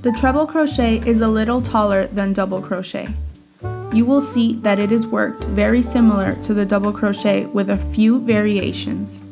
The treble crochet is a little taller than double crochet. You will see that it is worked very similar to the double crochet with a few variations.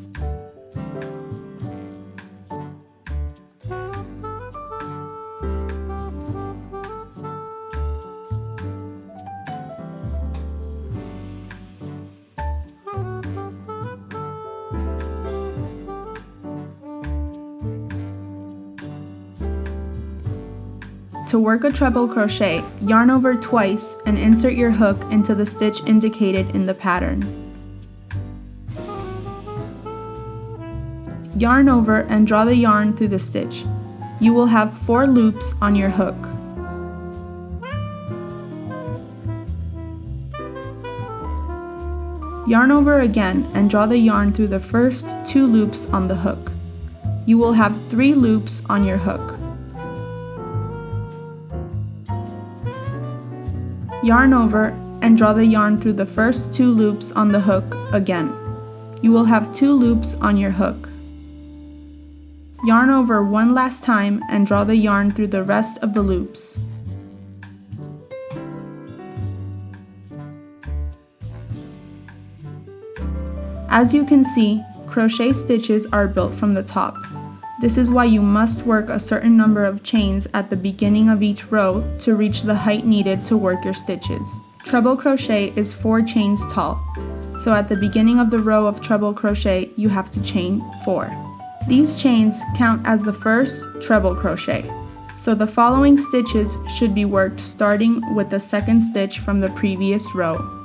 To work a treble crochet, yarn over twice and insert your hook into the stitch indicated in the pattern. Yarn over and draw the yarn through the stitch. You will have 4 loops on your hook. Yarn over again and draw the yarn through the first 2 loops on the hook. You will have 3 loops on your hook. Yarn over and draw the yarn through the first 2 loops on the hook again. You will have 2 loops on your hook. Yarn over one last time and draw the yarn through the rest of the loops. As you can see, crochet stitches are built from the top. This is why you must work a certain number of chains at the beginning of each row to reach the height needed to work your stitches. Treble crochet is 4 chains tall, so at the beginning of the row of treble crochet you have to chain 4. These chains count as the first treble crochet, so the following stitches should be worked starting with the second stitch from the previous row.